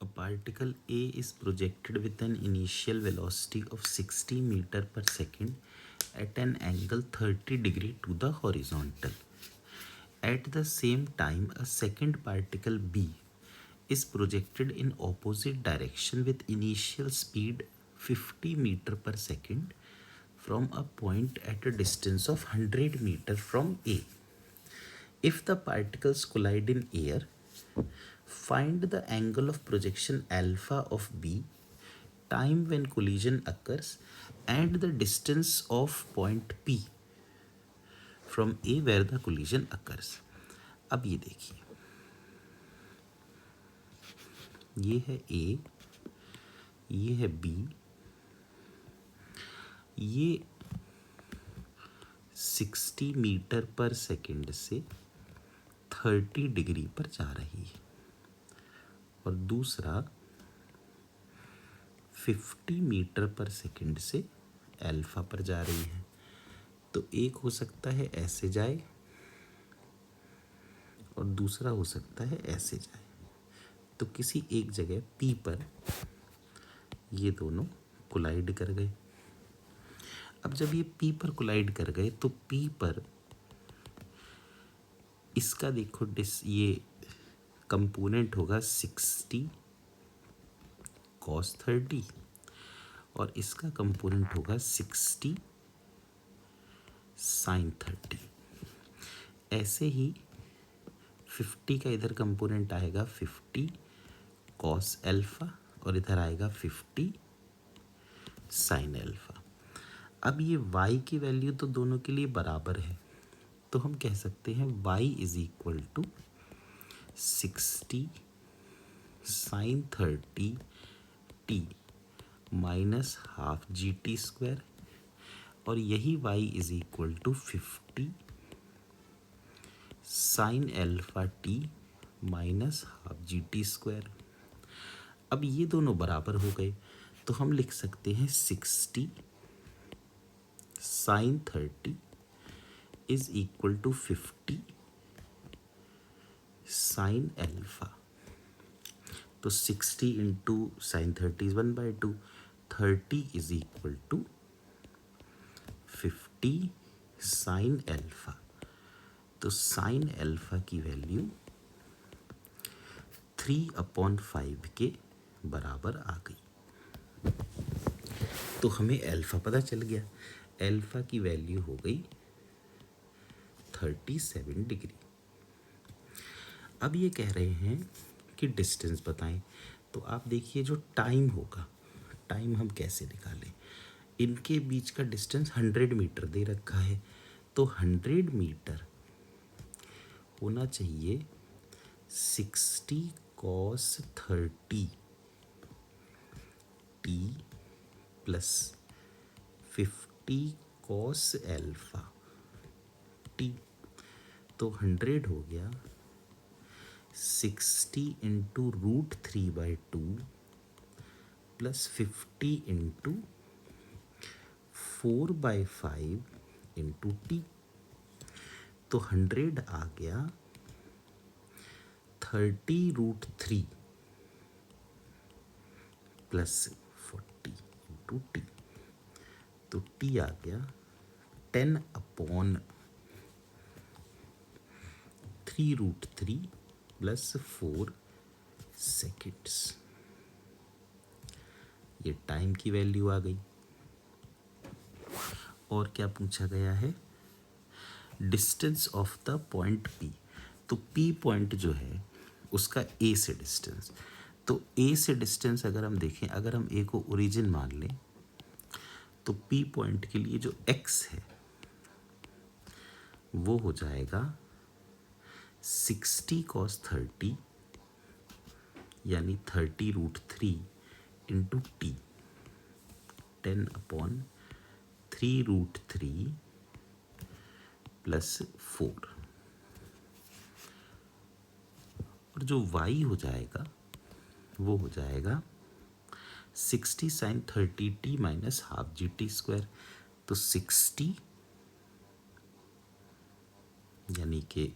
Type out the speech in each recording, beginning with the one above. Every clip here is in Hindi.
A particle A is projected with an initial velocity of 60 meter per second at an angle 30 degree to the horizontal. At the same time, a second particle B is projected in opposite direction with initial speed 50 meter per second from a point at a distance of 100 meter from A. If the particles collide in air, find the angle of projection alpha of B, time when collision occurs, and the distance of point P from A where the collision occurs. अब ये देखिए, ये है A, ये है B, ये 60 मीटर पर सेकंड से 30 डिग्री पर जा रही है और दूसरा 50 मीटर पर सेकंड से अल्फा पर जा रही है। तो एक हो सकता है ऐसे जाए और दूसरा हो सकता है ऐसे जाए। तो किसी एक जगह P पर ये दोनों कोलाइड कर गए। अब जब ये P पर कोलाइड कर गए तो P पर इसका देखो ये कंपोनेंट होगा 60 cos 30 और इसका कंपोनेंट होगा 60 sin 30। ऐसे ही 50 का इधर कंपोनेंट आएगा 50 cos अल्फा और इधर आएगा 50 sin अल्फा। अब ये y की वैल्यू तो दोनों के लिए बराबर है, तो हम कह सकते हैं y is equal to 60 sin 30 t minus half G T square और यही y is equal to 50 sine alpha T minus half G T square. अब ये दोनों बराबर हो गए तो हम लिख सकते हैं 60 sine 30 is equal to 50 sine alpha. तो 60 into sine 30 is 1/2, 30 is equal to 50 sine alpha. तो साइन अल्फा की वैल्यू 3/5 के बराबर आ गई। तो हमें अल्फा पता चल गया। अल्फा की वैल्यू हो गई 37 डिग्री। अब ये कह रहे हैं कि डिस्टेंस बताएं। तो आप देखिए जो टाइम होगा, टाइम हम कैसे निकालें। इनके बीच का डिस्टेंस 100 मीटर दे रखा है, तो 100 मीटर होना चाहिए 60 cos 30 t plus 50 cos alpha t। तो 100 हो गया 60 into √3/2 plus 50 into 4/5 into T. तो 100 आ गया 30√3 प्लस 40 इंटू टी। तो टी आ गया 10/3√3 प्लस 4 सेकेंड्स। ये टाइम की वैल्यू आ गई। और क्या पूछा गया है, distance of the point P। तो P पॉइंट जो है उसका A से डिस्टेंस। तो A से डिस्टेंस अगर हम देखें, अगर हम A को ओरिजिन मान लें तो P पॉइंट के लिए जो X है वो हो जाएगा 60 cos 30 यानी 30√3 इंटू टी 10/3√3 प्लस 4। और जो y हो जाएगा वो हो जाएगा 60 sine 30 t minus half G T square. तो 60 यानी कि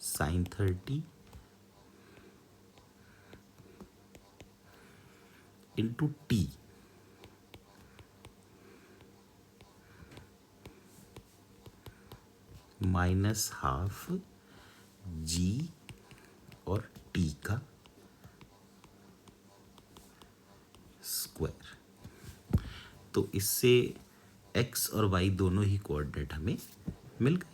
sine 30 into t minus half g और टी का स्क्वायर। तो इससे x और y दोनों ही कोऑर्डिनेट हमें मिल गए।